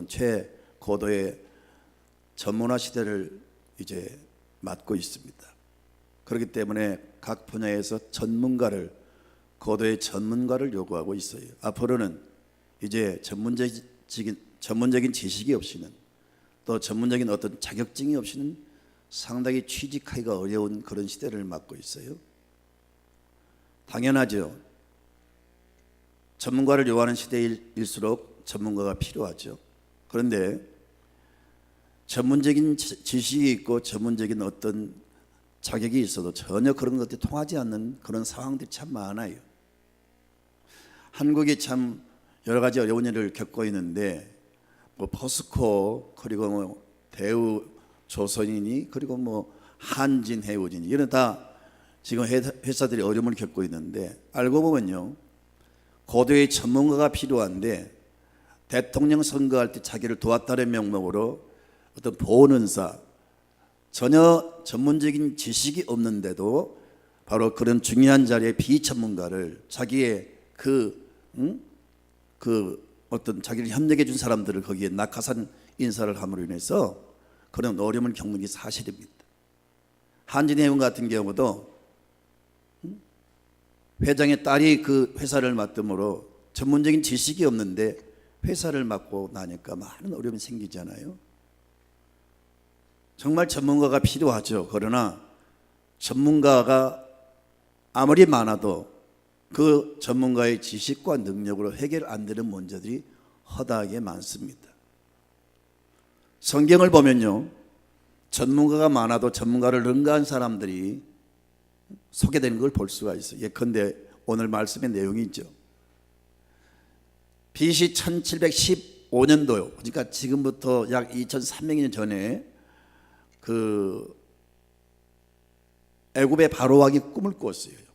최고도의 전문화 시대를 이제 맞고 있습니다. 그렇기 때문에 각 분야에서 고도의 전문가를 요구하고 있어요. 앞으로는 이제 전문적인 지식이 없이는, 또 전문적인 어떤 자격증이 없이는 상당히 취직하기가 어려운 그런 시대를 맞고 있어요. 당연하죠. 전문가를 요하는 시대일수록 전문가가 필요하죠. 그런데 전문적인 지식이 있고 전문적인 어떤 자격이 있어도 전혀 그런 것들이 통하지 않는 그런 상황들이 참 많아요. 한국이 참 여러 가지 어려운 일을 겪고 있는데, 포스코, 그리고 대우 조선인이, 그리고 한진 해우진이, 이런 다 지금 회사들이 어려움을 겪고 있는데, 알고 보면요, 고도의 전문가가 필요한데, 대통령 선거할 때 자기를 도왔다는 명목으로 어떤 보훈은사, 전혀 전문적인 지식이 없는데도 바로 그런 중요한 자리에 비전문가를, 자기의 어떤 자기를 협력해 준 사람들을 거기에 낙하산 인사를 함으로 인해서 그런 어려움을 겪는 게 사실입니다. 한진해운 같은 경우도 회장의 딸이 그 회사를 맡음으로 전문적인 지식이 없는데 회사를 맡고 나니까 많은 어려움이 생기잖아요. 정말 전문가가 필요하죠. 그러나 전문가가 아무리 많아도 그 전문가의 지식과 능력으로 해결 안 되는 문제들이 허다하게 많습니다. 성경을 보면요, 전문가가 많아도 전문가를 능가한 사람들이 소개되는 걸 볼 수가 있어요. 예컨대 오늘 말씀의 내용이죠. BC 1715년도요. 그러니까 지금부터 약 2300년 전에 애굽의 바로왕이 꿈을 꿨어요.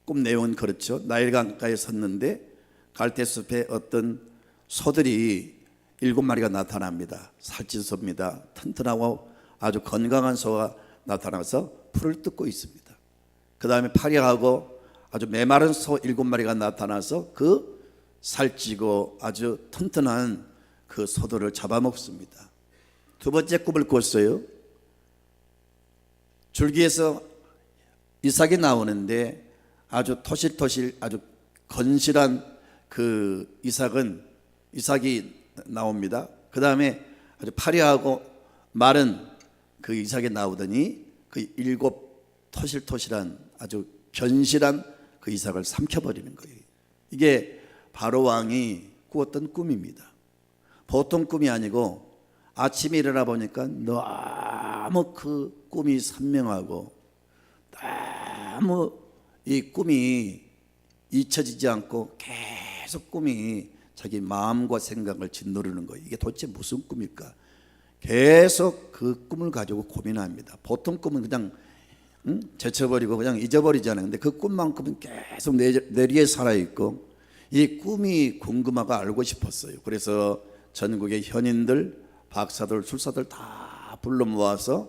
꿈 내용은 그렇죠. 나일 강가에 섰는데 갈대숲에 어떤 소들이 7마리가 나타납니다. 살찐 소입니다. 튼튼하고 아주 건강한 소가 나타나서 풀을 뜯고 있습니다. 그 다음에 파리하고 아주 메마른 소 7마리가 나타나서 그 살찌고 아주 튼튼한 그 소들을 잡아먹습니다. 두 번째 꿈을 꿨어요. 줄기에서 이삭이 나오는데 아주 토실토실 아주 건실한 그 이삭이 나옵니다. 그 다음에 아주 파리하고 마른 그 이삭이 나오더니 그 7 토실토실한 아주 견실한 그 이삭을 삼켜버리는 거예요. 이게 바로왕이 꾸었던 꿈입니다. 보통 꿈이 아니고 아침에 일어나 보니까 너무 그 꿈이 선명하고 너무 이 꿈이 잊혀지지 않고 계속 꿈이 자기 마음과 생각을 짓누르는 거예요. 이게 도대체 무슨 꿈일까? 계속 그 꿈을 가지고 고민합니다. 보통 꿈은 그냥 제쳐버리고 그냥 잊어버리잖아요. 근데 그 꿈만큼은 계속 뇌리에 살아있고 이 꿈이 궁금하고 알고 싶었어요. 그래서 전국의 현인들, 박사들, 술사들 다 불러 모아서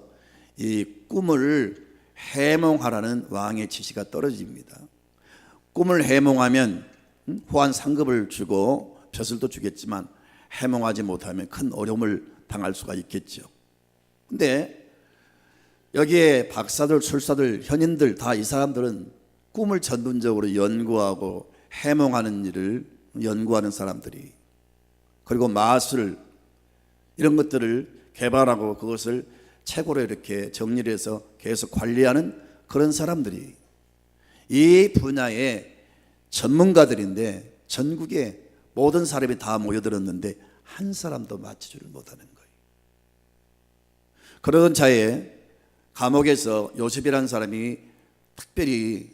이 꿈을 해몽하라는 왕의 지시가 떨어집니다. 꿈을 해몽하면 후한 상급을 주고 벼슬도 주겠지만 해몽하지 못하면 큰 어려움을 당할 수가 있겠죠. 근데 여기에 박사들, 술사들, 현인들 다 이 사람들은 꿈을 전문적으로 연구하고 해몽하는 일을 연구하는 사람들이, 그리고 마술 이런 것들을 개발하고 그것을 책으로 이렇게 정리를 해서 계속 관리하는 그런 사람들이 이 분야의 전문가들인데 전국에 모든 사람이 다 모여들었는데 한 사람도 맞추지를 못하는 거예요. 그러던 차에 감옥에서 요셉이라는 사람이 특별히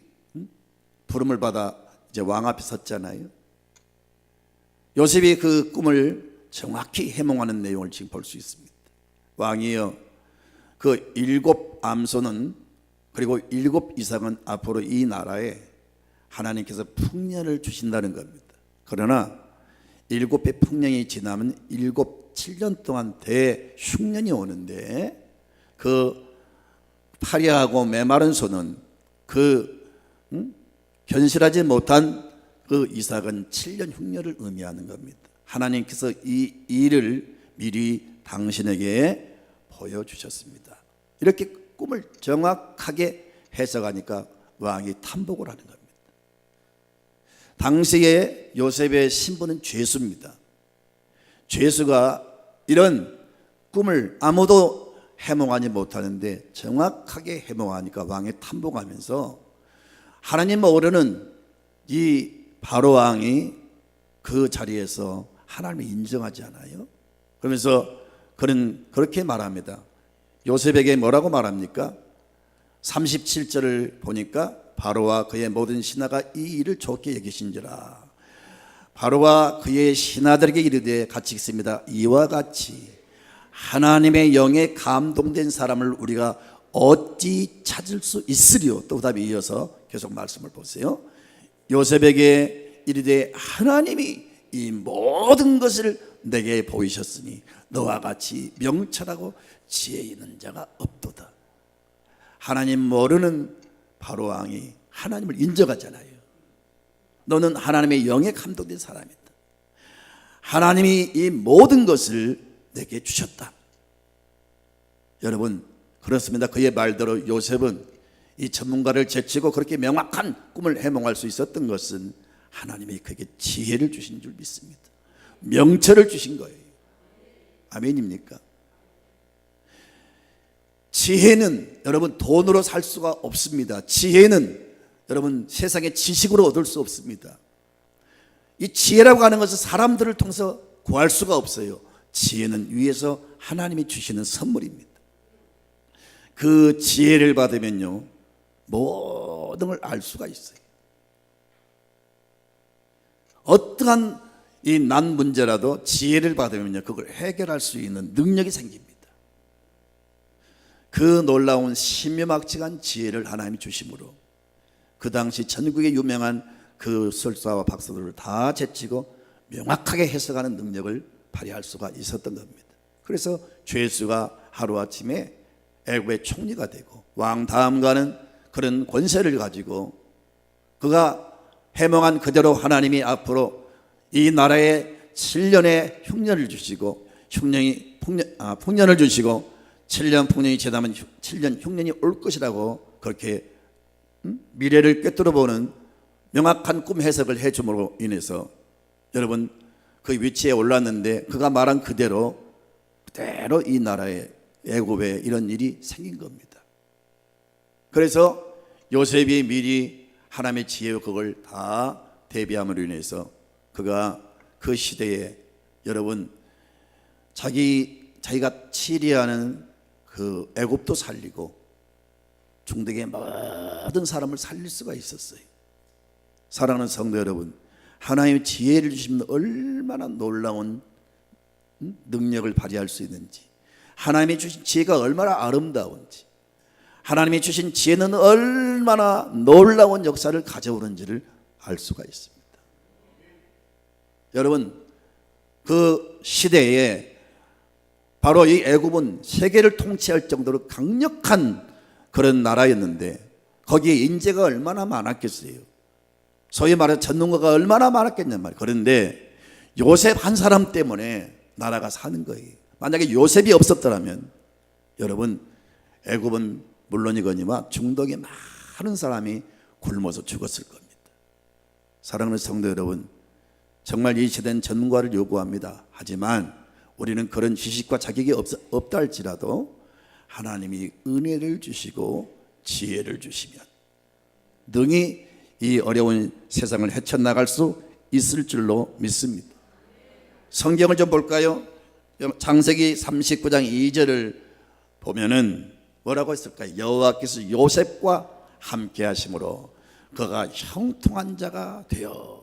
부름을 받아 이제 왕 앞에 섰잖아요. 요셉이 그 꿈을 정확히 해몽하는 내용을 지금 볼 수 있습니다. 왕이여, 그 7 암소는 그리고 7 이상은 앞으로 이 나라에 하나님께서 풍년을 주신다는 겁니다. 그러나 7의 풍년이 지나면 7년 동안 대흉년이 오는데 그 파리하고 메마른 소는 견실하지 못한 그 이삭은 7년 흉년을 의미하는 겁니다. 하나님께서 이 일을 미리 당신에게 보여주셨습니다. 이렇게 꿈을 정확하게 해석하니까 왕이 탐복을 하는 겁니다. 당시에 요셉의 신분은 죄수입니다. 죄수가 이런 꿈을 아무도 해몽하지 못하는데 정확하게 해몽하니까 왕이 탐복하면서 하나님 모르는 이 바로 왕이 그 자리에서 하나님을 인정하지 않아요. 그러면서 그는 그렇게 말합니다. 요셉에게 뭐라고 말합니까? 37절을 보니까 바로와 그의 모든 신하가 이 일을 좋게 여기신지라. 바로와 그의 신하들에게 이르되 같이 있습니다. 이와 같이 하나님의 영에 감동된 사람을 우리가 어찌 찾을 수 있으리요? 또 답이 이어서 계속 말씀을 보세요. 요셉에게 이르되 하나님이 이 모든 것을 내게 보이셨으니 너와 같이 명철하고 지혜 있는 자가 없도다. 하나님 모르는 바로 왕이 하나님을 인정하잖아요. 너는 하나님의 영에 감동된 사람이다. 하나님이 이 모든 것을 내게 주셨다. 여러분 그렇습니다. 그의 말대로 요셉은 이 전문가를 제치고 그렇게 명확한 꿈을 해몽할 수 있었던 것은 하나님이 그에게 지혜를 주신 줄 믿습니다. 명철을 주신 거예요. 아멘입니까? 지혜는 여러분 돈으로 살 수가 없습니다. 지혜는 여러분 세상의 지식으로 얻을 수 없습니다. 이 지혜라고 하는 것은 사람들을 통해서 구할 수가 없어요. 지혜는 위에서 하나님이 주시는 선물입니다. 그 지혜를 받으면요 모든 걸 알 수가 있어요. 어떠한 이 난 문제라도 지혜를 받으면요 그걸 해결할 수 있는 능력이 생깁니다. 그 놀라운 신묘막측한 지혜를 하나님이 주심으로 그 당시 전국에 유명한 그 설사와 박사들을 다 제치고 명확하게 해석하는 능력을 발휘할 수가 있었던 겁니다. 그래서 죄수가 하루아침에 애국의 총리가 되고 왕 다음가는 그런 권세를 가지고 그가 해몽한 그대로 하나님이 앞으로 이 나라에 7년의 흉년을 주시고 풍년을 주시고 7년 풍년이 지나면 7년 흉년이 올 것이라고 그렇게 미래를 꿰뚫어 보는 명확한 꿈 해석을 해줌으로 인해서 여러분 그 위치에 올랐는데 그가 말한 그대로 이 나라에 애굽에 이런 일이 생긴 겁니다. 그래서 요셉이 미리 하나님의 지혜로 그걸 다 대비함으로 인해서 그가 그 시대에 여러분 자기가 치리하는 그 애굽도 살리고 중동의 모든 사람을 살릴 수가 있었어요. 사랑하는 성도 여러분, 하나님의 지혜를 주시면 얼마나 놀라운 능력을 발휘할 수 있는지, 하나님이 주신 지혜가 얼마나 아름다운지, 하나님이 주신 지혜는 얼마나 놀라운 역사를 가져오는지를 알 수가 있습니다. 여러분 그 시대에 바로 이 애굽은 세계를 통치할 정도로 강력한 그런 나라였는데 거기에 인재가 얼마나 많았겠어요. 소위 말해 전문가가 얼마나 많았겠냔 말이에요. 그런데 요셉 한 사람 때문에 나라가 사는 거예요. 만약에 요셉이 없었더라면 여러분 애굽은 물론이거니와 중동에 많은 사람이 굶어서 죽었을 겁니다. 사랑하는 성도 여러분, 정말 이 시대는 전문가를 요구합니다. 하지만 우리는 그런 지식과 자격이 없다 할지라도 하나님이 은혜를 주시고 지혜를 주시면 능히 이 어려운 세상을 헤쳐나갈 수 있을 줄로 믿습니다. 성경을 좀 볼까요? 창세기 39장 2절을 보면은 뭐라고 했을까요? 여호와께서 요셉과 함께 하심으로 그가 형통한 자가 되어.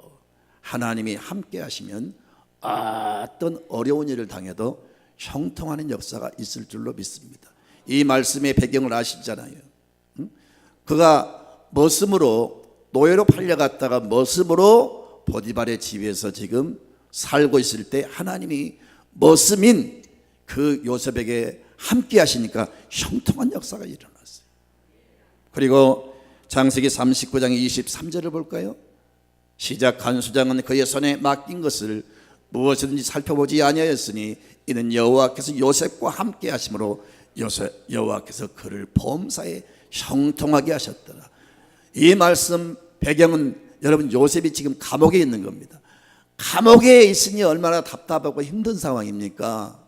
하나님이 함께 하시면 어떤 어려운 일을 당해도 형통하는 역사가 있을 줄로 믿습니다. 이 말씀의 배경을 아시잖아요. 그가 머슴으로 노예로 팔려갔다가 머슴으로 보디발의 집에서 지금 살고 있을 때 하나님이 머슴인 그 요셉에게 함께 하시니까 형통한 역사가 일어났어요. 그리고 창세기 39장 23절을 볼까요? 시작. 간수장은 그의 손에 맡긴 것을 무엇이든지 살펴보지 아니하였으니 이는 여호와께서 요셉과 함께 하심으로 여호와께서 그를 범사에 형통하게 하셨더라. 이 말씀 배경은 여러분 요셉이 지금 감옥에 있는 겁니다. 감옥에 있으니 얼마나 답답하고 힘든 상황입니까?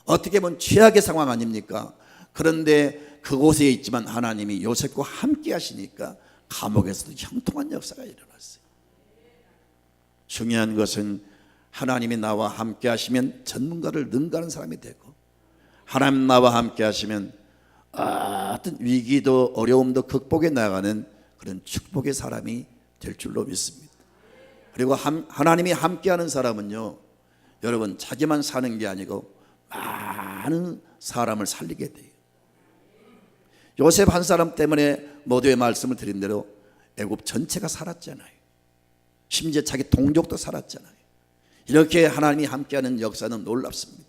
어떻게 보면 최악의 상황 아닙니까? 그런데 그곳에 있지만 하나님이 요셉과 함께 하시니까 감옥에서도 형통한 역사가 일어났어요. 중요한 것은 하나님이 나와 함께 하시면 전문가를 능가하는 사람이 되고, 하나님 나와 함께 하시면 어떤 위기도 어려움도 극복해 나가는 그런 축복의 사람이 될 줄로 믿습니다. 그리고 하나님이 함께하는 사람은요, 여러분 자기만 사는 게 아니고 많은 사람을 살리게 돼요. 요셉 한 사람 때문에 모두의 말씀을 드린 대로 애굽 전체가 살았잖아요. 심지어 자기 동족도 살았잖아요. 이렇게 하나님이 함께하는 역사는 놀랍습니다.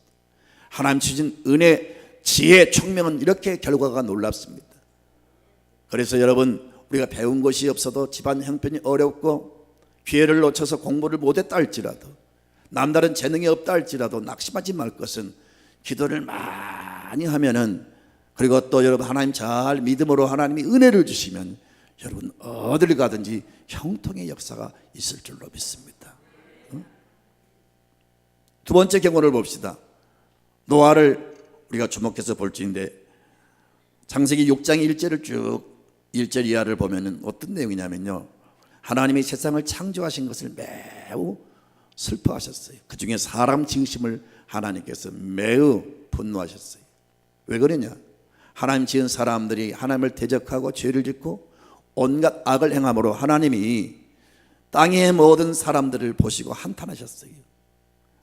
하나님 주신 은혜, 지혜, 총명은 이렇게 결과가 놀랍습니다. 그래서 여러분, 우리가 배운 것이 없어도 집안 형편이 어렵고 기회를 놓쳐서 공부를 못했다 할지라도, 남다른 재능이 없다 할지라도 낙심하지 말 것은 기도를 많이 하면은, 그리고 또 여러분 하나님 잘 믿음으로 하나님이 은혜를 주시면 여러분 어딜 가든지 형통의 역사가 있을 줄로 믿습니다. 두 번째 경우를 봅시다. 노아를 우리가 주목해서 볼 주인데, 창세기 6장 1절을 쭉 1절 이하를 보면은 어떤 내용이냐면요, 하나님이 세상을 창조하신 것을 매우 슬퍼하셨어요. 그 중에 사람 지으심을 하나님께서 매우 분노하셨어요. 왜 그러냐? 하나님 지은 사람들이 하나님을 대적하고 죄를 짓고 온갖 악을 행함으로 하나님이 땅의 모든 사람들을 보시고 한탄하셨어요.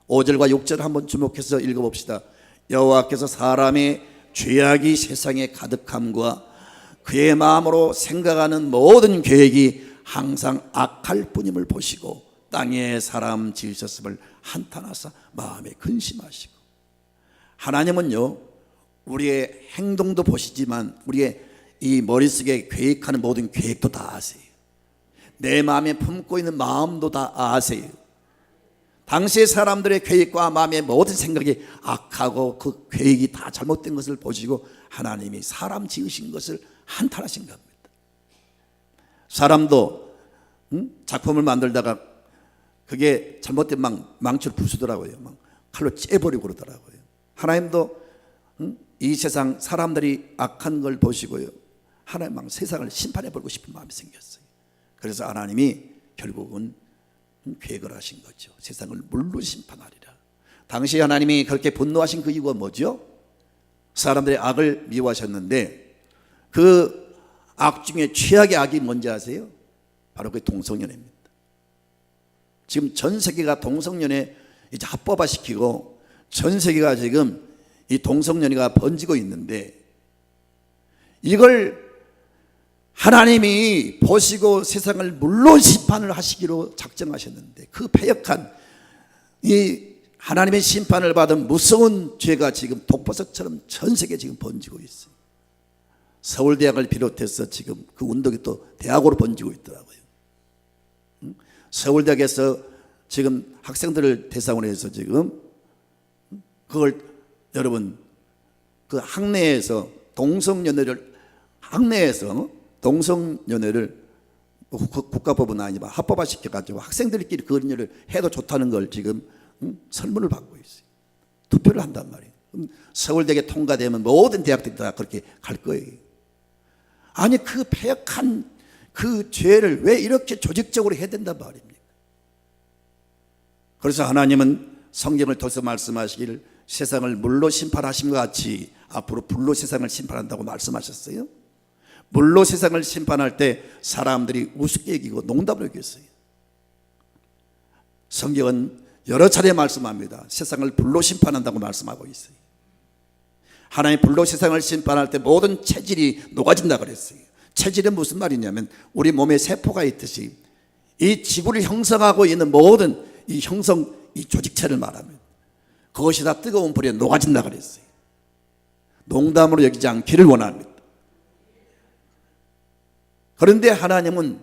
5절과 6절 한번 주목해서 읽어봅시다. 여호와께서 사람의 죄악이 세상에 가득함과 그의 마음으로 생각하는 모든 계획이 항상 악할 뿐임을 보시고 땅에 사람 지으셨음을 한탄하사 마음에 근심하시고. 하나님은요, 우리의 행동도 보시지만 우리의 이 머릿속에 계획하는 모든 계획도 다 아세요. 내 마음에 품고 있는 마음도 다 아세요. 당시의 사람들의 계획과 마음의 모든 생각이 악하고 그 계획이 다 잘못된 것을 보시고 하나님이 사람 지으신 것을 한탄하신 겁니다. 사람도 작품을 만들다가 그게 잘못된 망치를 부수더라고요. 막 칼로 째버리고 그러더라고요. 하나님도 이 세상 사람들이 악한 걸 보시고요, 하나님 막 세상을 심판해버리고 싶은 마음이 생겼어요. 그래서 하나님이 결국은 계획을 하신 거죠. 세상을 물로 심판하리라. 당시 하나님이 그렇게 분노하신 그 이유가 뭐죠? 사람들의 악을 미워하셨는데 그 악 중에 최악의 악이 뭔지 아세요? 바로 그 동성연애입니다. 지금 전 세계가 동성연애 이제 합법화시키고 전 세계가 지금 이 동성연애가 번지고 있는데, 이걸 하나님이 보시고 세상을 물로 심판을 하시기로 작정하셨는데, 그 패역한 이 하나님의 심판을 받은 무서운 죄가 지금 독버섯처럼 전 세계에 지금 번지고 있어요. 서울대학을 비롯해서 지금 그 운동이 또 대학으로 번지고 있더라고요. 서울대학에서 지금 학생들을 대상으로 해서 지금 그걸 여러분 그 학내에서 동성연애를 국가법은 아니지만 합법화 시켜가지고 학생들끼리 그런 일을 해도 좋다는 걸 지금 설문을 받고 있어요. 투표를 한단 말이에요. 서울대학에 통과되면 모든 대학들이 다 그렇게 갈 거예요. 아니 그 패역한 그 죄를 왜 이렇게 조직적으로 해야 된단 말입니까? 그래서 하나님은 성경을 통해서 말씀하시기를 세상을 물로 심판하심과 같이 앞으로 불로 세상을 심판한다고 말씀하셨어요. 물로 세상을 심판할 때 사람들이 우습게 여기고 농담을 여겼어요. 성경은 여러 차례 말씀합니다. 세상을 불로 심판한다고 말씀하고 있어요. 하나님 불로 세상을 심판할 때 모든 체질이 녹아진다 그랬어요. 체질은 무슨 말이냐면 우리 몸에 세포가 있듯이 이 지구를 형성하고 있는 모든 이 조직체를 말합니다. 그것이 다 뜨거운 불에 녹아진다 그랬어요. 농담으로 여기지 않기를 원합니다. 그런데 하나님은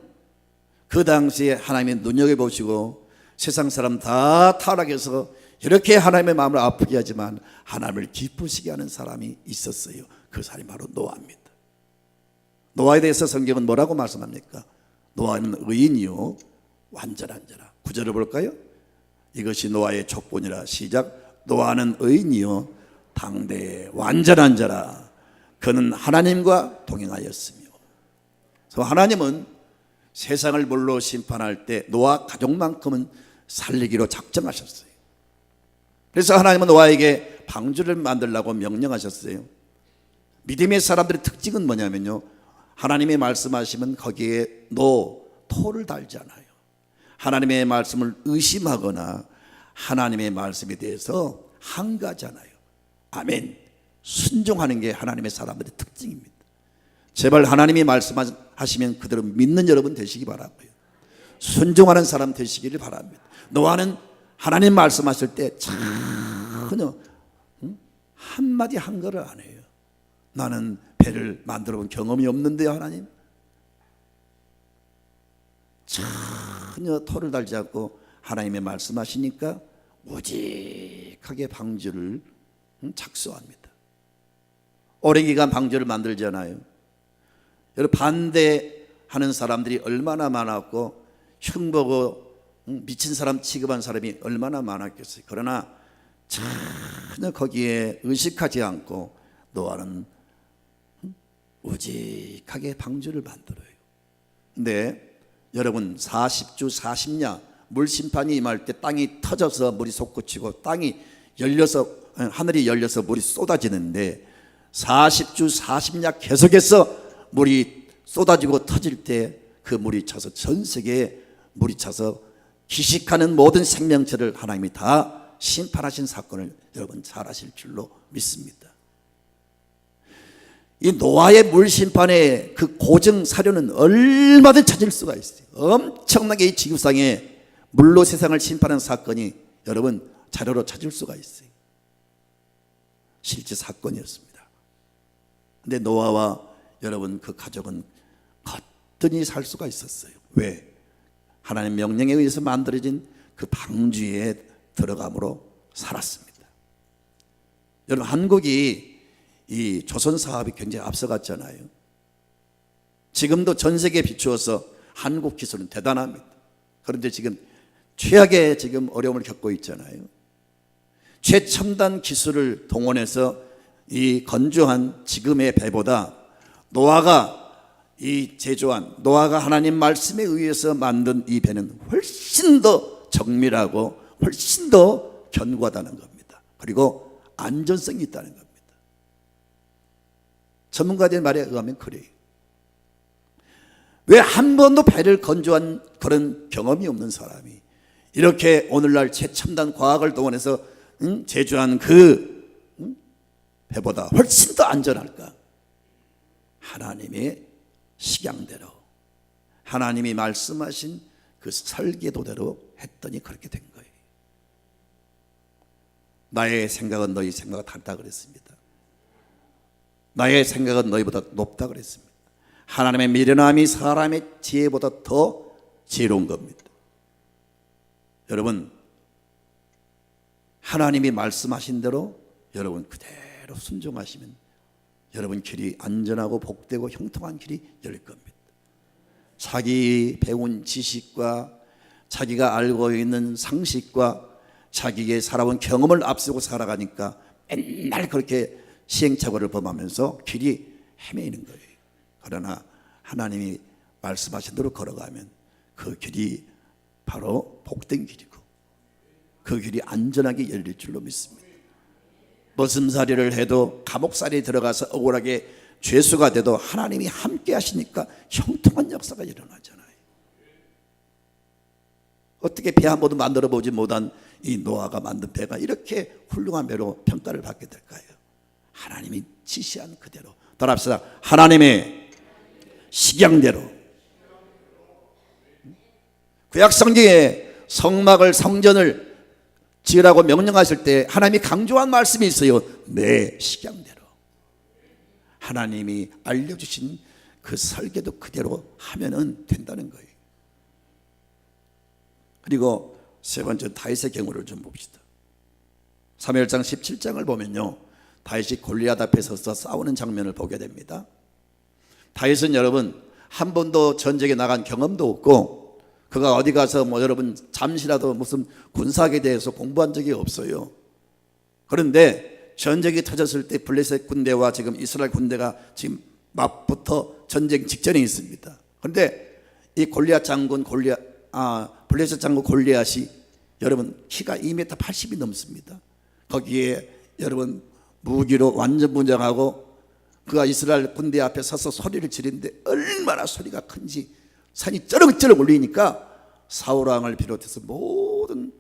그 당시에 하나님이 눈여겨보시고 세상 사람 다 타락해서 이렇게 하나님의 마음을 아프게 하지만 하나님을 기쁘시게 하는 사람이 있었어요. 그 사람이 바로 노아입니다. 노아에 대해서 성경은 뭐라고 말씀합니까? 노아는 의인이요 완전한 자라. 구절을 볼까요? 이것이 노아의 족본이라. 시작. 노아는 의인이요 당대의 완전한 자라. 그는 하나님과 동행하였으며. 그래서 하나님은 세상을 물로 심판할 때 노아 가족만큼은 살리기로 작정하셨어요. 그래서 하나님은 노아에게 방주를 만들라고 명령하셨어요. 믿음의 사람들의 특징은 뭐냐면요, 하나님의 말씀하시면 거기에 토를 달지 않아요. 하나님의 말씀을 의심하거나 하나님의 말씀에 대해서 항가하잖아요. 아멘. 순종하는 게 하나님의 사람들의 특징입니다. 제발 하나님이 말씀하시면 그대로 믿는 여러분 되시기 바라고요. 순종하는 사람 되시기를 바랍니다. 노아는 하나님 말씀하실 때 전혀 한마디 한거를 안 해요. 나는 배를 만들어 본 경험이 없는데요, 하나님. 전혀 토를 달지 않고 하나님의 말씀하시니까 오직하게 방주를 착수합니다. 오랜 기간 방주를 만들잖아요. 여러분, 반대하는 사람들이 얼마나 많았고 흉보고 미친 사람 취급한 사람이 얼마나 많았겠어요. 그러나 전혀 거기에 의식하지 않고 노아는 우직하게 방주를 만들어요. 근데 여러분, 40주 40야 물심판이 임할 때 땅이 터져서 물이 솟구치고 땅이 열려서, 하늘이 열려서 물이 쏟아지는데 40주 40야 계속해서 물이 쏟아지고 터질 때 그 물이 차서 전 세계에 물이 차서 기식하는 모든 생명체를 하나님이 다 심판하신 사건을 여러분 잘 아실 줄로 믿습니다. 이 노아의 물심판의 그 고증 사료는 얼마든 찾을 수가 있어요. 엄청나게 이 지구상에 물로 세상을 심판하는 사건이 여러분 자료로 찾을 수가 있어요. 실제 사건이었습니다. 근데 노아와 여러분 그 가족은 거뜬히 살 수가 있었어요. 왜? 하나님 명령에 의해서 만들어진 그 방주에 들어감으로 살았습니다. 여러분, 한국이 이 조선 사업이 굉장히 앞서갔잖아요. 지금도 전 세계에 비추어서 한국 기술은 대단합니다. 그런데 지금 최악의 지금 어려움을 겪고 있잖아요. 최첨단 기술을 동원해서 이 건조한 지금의 배보다 노아가 노아가 하나님 말씀에 의해서 만든 이 배는 훨씬 더 정밀하고 훨씬 더 견고하다는 겁니다. 그리고 안전성이 있다는 겁니다. 전문가들의 말에 의하면 그래요. 왜 한 번도 배를 건조한 그런 경험이 없는 사람이 이렇게 오늘날 최첨단 과학을 동원해서 제조한 그 배보다 훨씬 더 안전할까? 하나님의 식양대로, 하나님이 말씀하신 그 설계도대로 했더니 그렇게 된 거예요. 나의 생각은 너희 생각과 같다 그랬습니다. 나의 생각은 너희보다 높다 그랬습니다. 하나님의 미련함이 사람의 지혜보다 더 지혜로운 겁니다. 여러분, 하나님이 말씀하신 대로 여러분 그대로 순종하시면 여러분 길이 안전하고 복되고 형통한 길이 열릴 겁니다. 자기 배운 지식과 자기가 알고 있는 상식과 자기의 살아온 경험을 앞세우고 살아가니까 맨날 그렇게 시행착오를 범하면서 길이 헤매이는 거예요. 그러나 하나님이 말씀하신 대로 걸어가면 그 길이 바로 복된 길이고 그 길이 안전하게 열릴 줄로 믿습니다. 머슴살이를 해도 감옥살이에 들어가서 억울하게 죄수가 돼도 하나님이 함께 하시니까 형통한 역사가 일어나잖아요. 어떻게 배 한 번도 만들어 보지 못한 이 노아가 만든 배가 이렇게 훌륭한 배로 평가를 받게 될까요? 하나님이 지시한 그대로. 따라합시다. 하나님의 식양대로. 구약 성경에 성막을 성전을 지으라고 명령하실 때 하나님이 강조한 말씀이 있어요. 내 식양대로. 하나님이 알려주신 그 설계도 그대로 하면은 된다는 거예요. 그리고 세 번째 다윗의 경우를 좀 봅시다. 사무엘상 17장을 보면요, 다윗이 골리앗 앞에 서서 싸우는 장면을 보게 됩니다. 다윗은 여러분 한 번도 전쟁에 나간 경험도 없고, 그가 어디 가서 여러분 잠시라도 무슨 군사학에 대해서 공부한 적이 없어요. 그런데 전쟁이 터졌을 때 블레셋 군대와 지금 이스라엘 군대가 지금 맞붙어 전쟁 직전에 있습니다. 그런데 이 골리앗 장군 블레셋 장군 골리앗이 여러분 키가 2m 80이 넘습니다. 거기에 여러분 무기로 완전 무장하고 그가 이스라엘 군대 앞에 서서 소리를 지르는데 얼마나 소리가 큰지 산이 쩌렁쩌렁 울리니까 사울 왕을 비롯해서 모든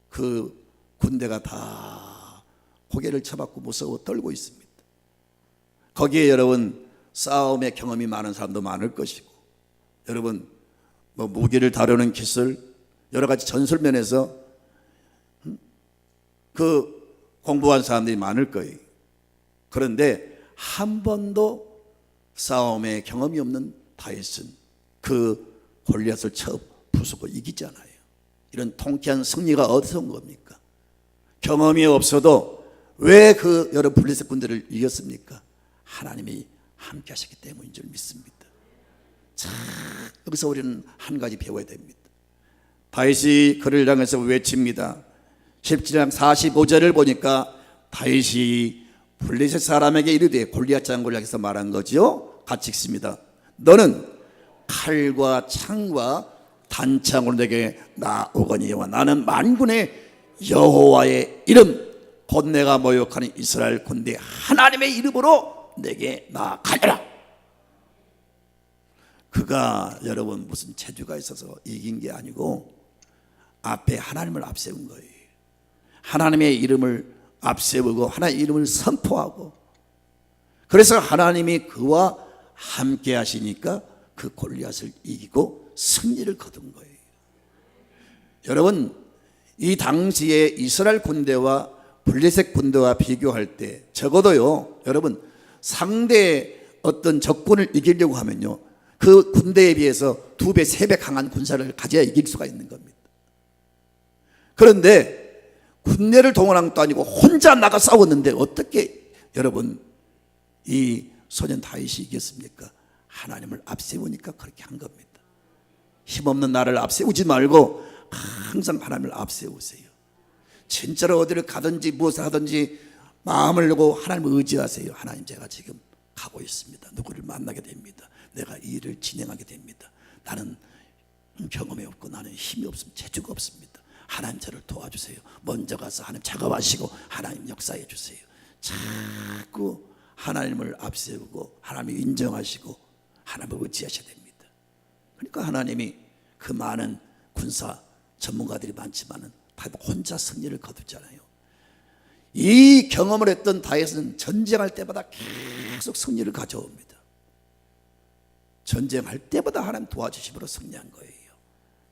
그 군대가 다 고개를 쳐박고 무서워 떨고 있습니다. 거기에 여러분 싸움의 경험이 많은 사람도 많을 것이고, 여러분 무기를 다루는 기술, 여러 가지 전술면에서 그 공부한 사람들이 많을 거예요. 그런데 한 번도 싸움의 경험이 없는 다윗은 그 골리앗을 쳐 부수고 이기잖아요. 이런 통쾌한 승리가 어디서 온 겁니까? 경험이 없어도 왜 그 여러 블레셋 군대를 이겼습니까? 하나님이 함께 하셨기 때문인 줄 믿습니다. 자, 여기서 우리는 한 가지 배워야 됩니다. 다윗이 그를 향해서 외칩니다. 17장 45절을 보니까 다윗이 블레셋 사람에게 이르되, 골리앗 장군을 향해서 말한 거죠. 같이 읽습니다. 너는 칼과 창과 단창으로 내게 나오거니와 나는 만군의 여호와의 이름 곧 내가 모욕하는 이스라엘 군대 하나님의 이름으로 내게 나아가니라. 그가 여러분 무슨 체주가 있어서 이긴 게 아니고 앞에 하나님을 앞세운 거예요. 하나님의 이름을 앞세우고 하나님의 이름을 선포하고, 그래서 하나님이 그와 함께 하시니까 그 골리앗을 이기고 승리를 거둔 거예요. 여러분 이 당시에 이스라엘 군대와 블레셋 군대와 비교할 때 적어도요, 여러분 상대의 어떤 적군을 이기려고 하면요, 그 군대에 비해서 2배, 3배 강한 군사를 가져야 이길 수가 있는 겁니다. 그런데 군대를 동원한 것도 아니고 혼자 나가 싸웠는데 어떻게 여러분 이 소년 다윗이 이겼습니까? 하나님을 앞세우니까 그렇게 한 겁니다. 힘없는 나를 앞세우지 말고 항상 하나님을 앞세우세요. 진짜로 어디를 가든지 무엇을 하든지 마음을 열고 하나님을 의지하세요. 하나님, 제가 지금 가고 있습니다. 누구를 만나게 됩니다. 내가 이 일을 진행하게 됩니다. 나는 경험이 없고 나는 힘이 없습니다. 재주가 없습니다. 하나님 저를 도와주세요. 먼저 가서 하나님 작업하시고 하나님 역사해 주세요. 자꾸 하나님을 앞세우고 하나님을 인정하시고 하나님을 의지하셔야 됩니다. 그러니까 하나님이 그 많은 군사 전문가들이 많지만은 다 혼자 승리를 거두잖아요. 이 경험을 했던 다윗은 전쟁할 때마다 계속 승리를 가져옵니다. 전쟁할 때마다 하나님 도와주심으로 승리한 거예요.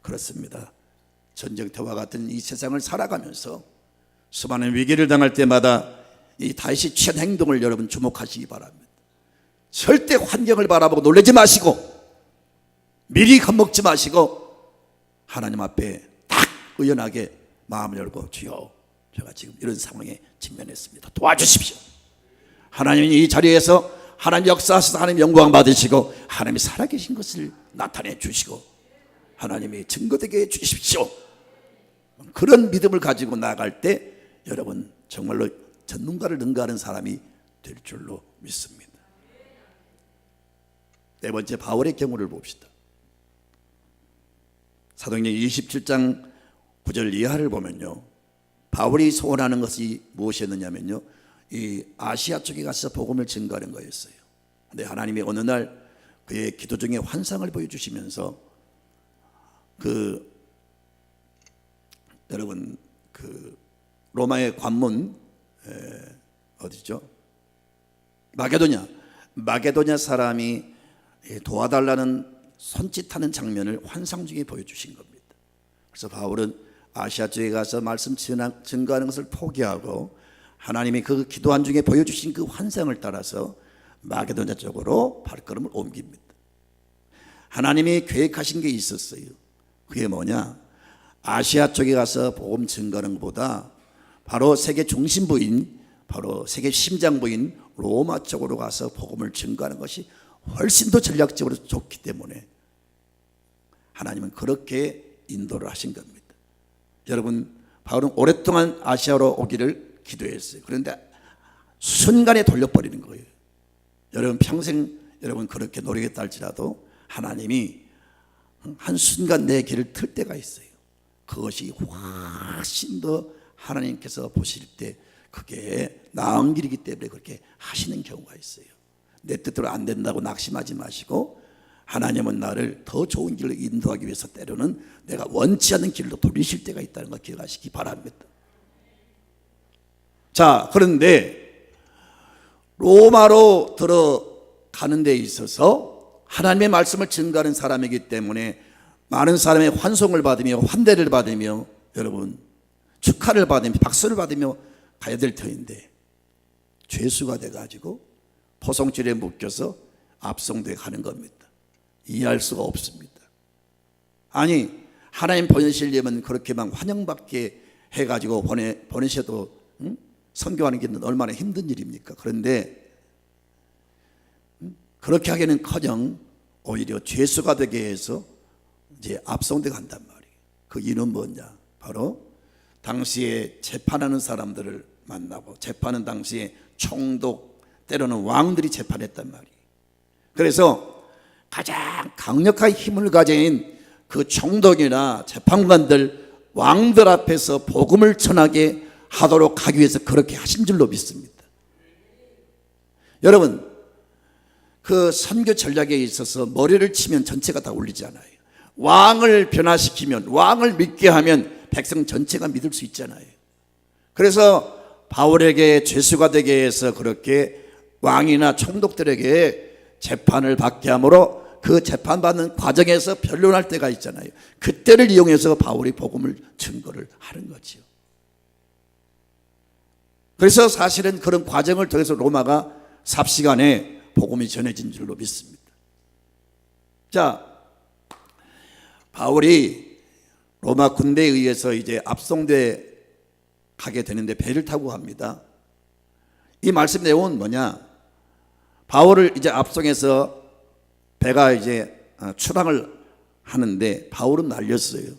그렇습니다. 전쟁터와 같은 이 세상을 살아가면서 수많은 위기를 당할 때마다 이 다윗이 취한 행동을 여러분 주목하시기 바랍니다. 절대 환경을 바라보고 놀라지 마시고 미리 겁먹지 마시고 하나님 앞에 딱 의연하게 마음을 열고, 주여 제가 지금 이런 상황에 직면했습니다. 도와주십시오. 하나님이 이 자리에서 하나님 역사하셔서 하나님 영광 받으시고 하나님이 살아계신 것을 나타내 주시고 하나님이 증거되게 해 주십시오. 그런 믿음을 가지고 나아갈 때 여러분 정말로 전문가를 능가하는 사람이 될 줄로 믿습니다. 네 번째, 바울의 경우를 봅시다. 사도행전 27장 9절 이하를 보면요, 바울이 소원하는 것이 무엇이었느냐면요, 이 아시아 쪽에 가서 복음을 증거하는 거였어요. 근데 하나님이 어느 날 그의 기도 중에 환상을 보여주시면서 여러분 로마의 관문 어디죠? 마게도냐 사람이 도와달라는 손짓하는 장면을 환상 중에 보여주신 겁니다. 그래서 바울은 아시아 쪽에 가서 말씀 증거하는 것을 포기하고 하나님이 그 기도한 중에 보여주신 그 환상을 따라서 마게도냐 쪽으로 발걸음을 옮깁니다. 하나님이 계획하신 게 있었어요. 그게 뭐냐? 아시아 쪽에 가서 복음 증거하는 것보다 바로 세계 중심부인, 바로 세계 심장부인 로마 쪽으로 가서 복음을 증거하는 것이 훨씬 더 전략적으로 좋기 때문에 하나님은 그렇게 인도를 하신 겁니다. 여러분, 바울은 오랫동안 아시아로 오기를 기도했어요. 그런데 순간에 돌려버리는 거예요. 여러분 평생 여러분 그렇게 노력했다 할지라도 하나님이 한순간 내 길을 틀 때가 있어요. 그것이 훨씬 더 하나님께서 보실 때 그게 나은 길이기 때문에 그렇게 하시는 경우가 있어요. 내 뜻대로 안 된다고 낙심하지 마시고 하나님은 나를 더 좋은 길로 인도하기 위해서 때로는 내가 원치 않는 길로 돌리실 때가 있다는 걸 기억하시기 바랍니다. 자, 그런데 로마로 들어가는 데 있어서 하나님의 말씀을 증거하는 사람이기 때문에 많은 사람의 환송을 받으며 환대를 받으며 여러분 축하를 받으며 박수를 받으며 가야 될 터인데 죄수가 돼가지고 포송줄에 묶여서 압송돼 가는 겁니다. 이해할 수가 없습니다. 아니 하나님 보내시려면 그렇게만 환영받게 해가지고 보내셔도 선교하는 게 얼마나 힘든 일입니까? 그런데 그렇게 하기는커녕 오히려 죄수가 되게 해서 이제 압송돼 간단 말이에요. 그 이유는 뭐냐? 바로 당시에 재판하는 사람들을 만나고 재판은 당시에 총독 때로는 왕들이 재판했단 말이에요. 그래서 가장 강력한 힘을 가진 그 총독이나 재판관들 왕들 앞에서 복음을 전하게 하도록 하기 위해서 그렇게 하신 줄로 믿습니다. 여러분 그 선교 전략에 있어서 머리를 치면 전체가 다 울리잖아요. 왕을 변화시키면 왕을 믿게 하면 백성 전체가 믿을 수 있잖아요. 그래서 바울에게 죄수가 되게 해서 그렇게 왕이나 총독들에게 재판을 받게 함으로 그 재판받는 과정에서 변론할 때가 있잖아요. 그때를 이용해서 바울이 복음을 증거를 하는 거죠. 그래서 사실은 그런 과정을 통해서 로마가 삽시간에 복음이 전해진 줄로 믿습니다. 자, 바울이 로마 군대에 의해서 이제 압송돼 가게 되는데 배를 타고 갑니다. 이 말씀 내용은 뭐냐? 바울을 이제 압송해서 배가 이제 출항을 하는데 바울은 말렸어요.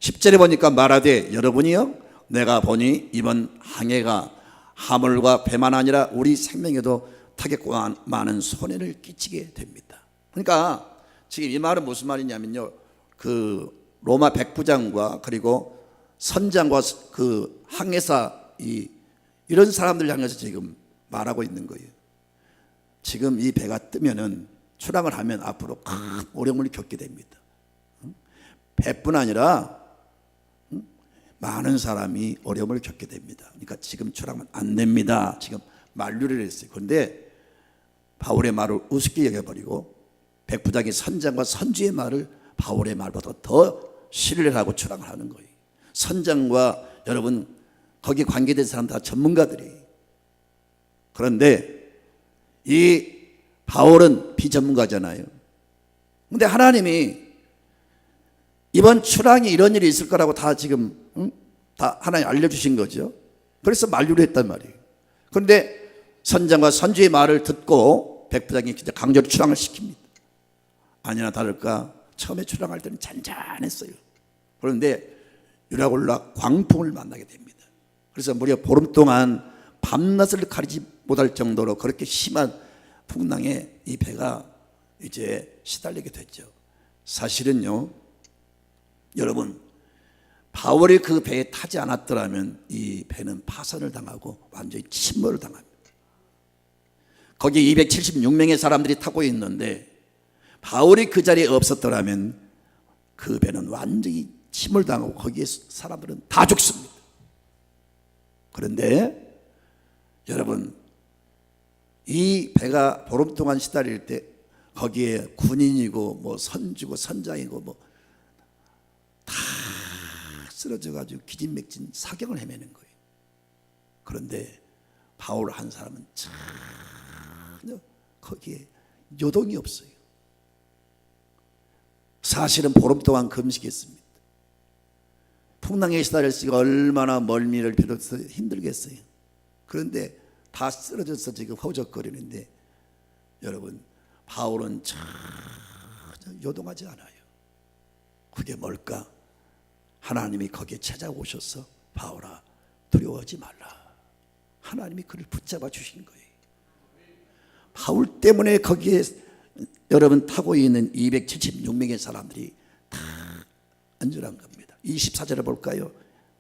10절에 보니까 말하되 여러분이요 내가 보니 이번 항해가 하물과 배만 아니라 우리 생명에도 타격과 많은 손해를 끼치게 됩니다. 그러니까 지금 이 말은 무슨 말이냐면요, 그 로마 백부장과 그리고 선장과 그 항해사 이런 사람들 향해서 지금 말하고 있는 거예요. 지금 이 배가 뜨면은 출항을 하면 앞으로 큰 어려움을 겪게 됩니다. 배뿐 아니라 많은 사람이 어려움을 겪게 됩니다. 그러니까 지금 출항은 안 됩니다. 지금 만류를 했어요. 그런데 바울의 말을 우습게 여겨버리고 백부장이 선장과 선주의 말을 바울의 말보다 더 신뢰를 하고 출항을 하는 거예요. 선장과 여러분 거기 관계된 사람 다 전문가들이. 그런데 이 바울은 비전문가잖아요. 그런데 하나님이 이번 출항이 이런 일이 있을 거라고 다 지금 다 하나님 알려주신 거죠. 그래서 만류를 했단 말이에요. 그런데 선장과 선주의 말을 듣고 백부장이 강제로 출항을 시킵니다. 아니나 다를까 처음에 출항할 때는 잔잔했어요. 그런데 유라굴라 광풍을 만나게 됩니다. 그래서 무려 보름 동안 밤낮을 가리지 못할 정도로 그렇게 심한 풍랑에 이 배가 이제 시달리게 됐죠. 사실은요, 여러분 바울이 그 배에 타지 않았더라면 이 배는 파선을 당하고 완전히 침몰을 당합니다. 거기 276명의 사람들이 타고 있는데 바울이 그 자리에 없었더라면 그 배는 완전히 침몰당하고 거기에 사람들은 다 죽습니다. 그런데 여러분 이 배가 보름 동안 시달릴 때 거기에 군인이고 뭐 선주고 선장이고 뭐 다 쓰러져 가지고 기진맥진 사경을 헤매는 거예요. 그런데 바울 한 사람은 전혀 거기에 요동이 없어요. 사실은 보름 동안 금식했습니다. 풍랑에 시달렸으니까 얼마나 멀미를 빌어서 힘들겠어요. 그런데 다 쓰러져서 지금 허우적거리는데 여러분, 바울은 전혀 요동하지 않아요. 그게 뭘까? 하나님이 거기에 찾아오셔서 바울아, 두려워하지 말라. 하나님이 그를 붙잡아 주신 거예요. 바울 때문에 거기에 여러분 타고 있는 276명의 사람들이 다 안전한 겁니다. 24절에 볼까요?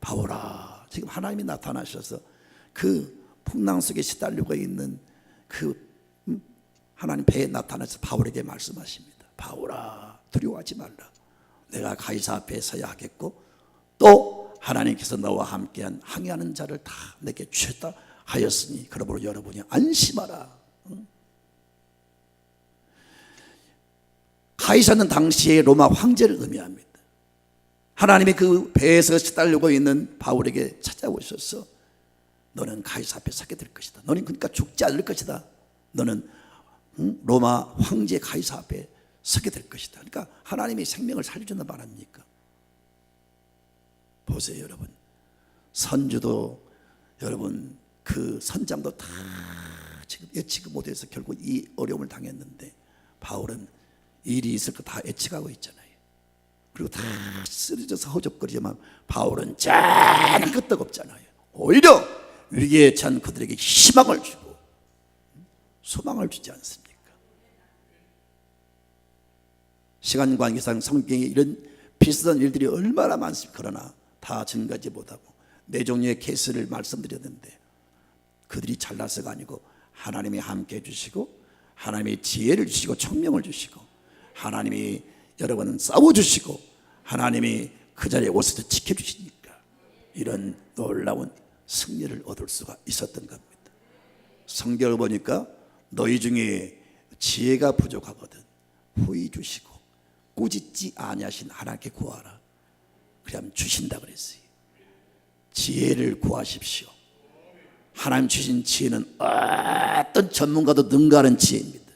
바울아, 지금 하나님이 나타나셔서 그 풍랑 속에 시달리고 있는 그 하나님 배에 나타나서 바울에게 말씀하십니다. 바울아, 두려워하지 말라. 내가 가이사 앞에 서야 하겠고 또 하나님께서 너와 함께한 항해하는 자를 다 내게 주셨다 하였으니 그러므로 여러분이 안심하라. 가이사는 당시에 로마 황제를 의미합니다. 하나님이 그 배에서 시달리고 있는 바울에게 찾아오셔서 너는 가이사 앞에 서게 될 것이다. 너는 그러니까 죽지 않을 것이다. 너는 로마 황제 가이사 앞에 서게 될 것이다. 그러니까 하나님이 생명을 살려준단 말입니까? 보세요 여러분, 선주도 여러분 그 선장도 다 지금 예측 못해서 결국 이 어려움을 당했는데 바울은 일이 있을 거 다 예측하고 있잖아요. 그리고 다 쓰러져서 허접거리지만 바울은 짠 끄떡없잖아요. 오히려 위기에 처한 그들에게 희망을 주고 소망을 주지 않습니까? 시간 관계상 성경에 이런 비슷한 일들이 얼마나 많습니까? 그러나 다 증거하지 못하고 네 종류의 케이스를 말씀드렸는데 그들이 잘나서가 아니고 하나님이 함께 해주시고 하나님이 지혜를 주시고 총명을 주시고 하나님이 여러분 싸워주시고 하나님이 그 자리에 오셔서 지켜주시니까 이런 놀라운 승리를 얻을 수가 있었던 겁니다. 성경을 보니까 너희 중에 지혜가 부족하거든 후히 주시고 꾸짖지 아니하신 하나님께 구하라. 그럼 주신다 그랬어요. 지혜를 구하십시오. 하나님 주신 지혜는 어떤 전문가도 능가하는 지혜입니다.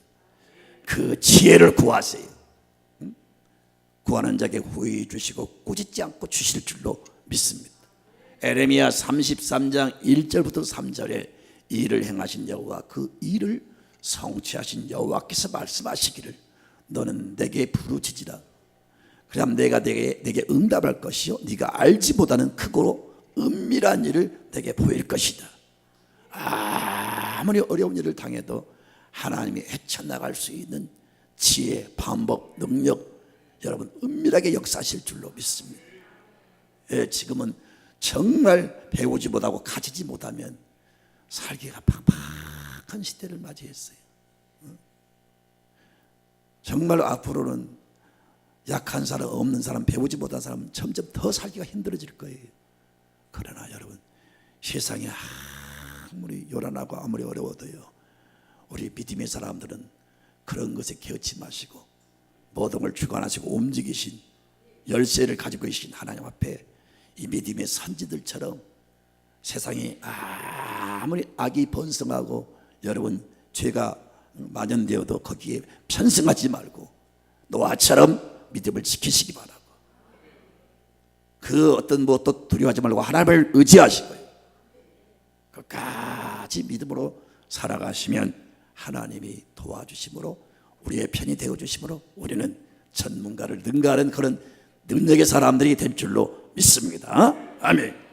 그 지혜를 구하세요. 구하는 자에게 후히 주시고 꾸짖지 않고 주실 줄로 믿습니다. 에레미야 33장 1절부터 3절에 이 일을 행하신 여호와 그 일을 성취하신 여호와께서 말씀하시기를 너는 내게 부르짖으라. 그럼 내가 내게 응답할 것이요 네가 알지 못하는 크고 은밀한 일을 내게 보일 것이다. 아무리 어려운 일을 당해도 하나님이 헤쳐나갈 수 있는 지혜, 방법, 능력 여러분 은밀하게 역사하실 줄로 믿습니다. 예, 지금은 정말 배우지 못하고 가지지 못하면 살기가 팍팍한 시대를 맞이했어요. 정말 앞으로는 약한 사람, 없는 사람, 배우지 못한 사람은 점점 더 살기가 힘들어질 거예요. 그러나 여러분 세상에 아무리 요란하고 아무리 어려워도요 우리 믿음의 사람들은 그런 것에 기어치 마시고 모든 걸 주관하시고 움직이신 열쇠를 가지고 계신 하나님 앞에 이 믿음의 선지들처럼 세상이 아무리 악이 번성하고 여러분 죄가 만연되어도 거기에 편승하지 말고 노아처럼 믿음을 지키시기 바라고 그 어떤 무엇도 두려워하지 말고 하나님을 의지하시고요 끝까지 믿음으로 살아가시면 하나님이 도와주심으로 우리의 편이 되어주심으로 우리는 전문가를 능가하는 그런 능력의 사람들이 될 줄로 믿습니다. 아멘.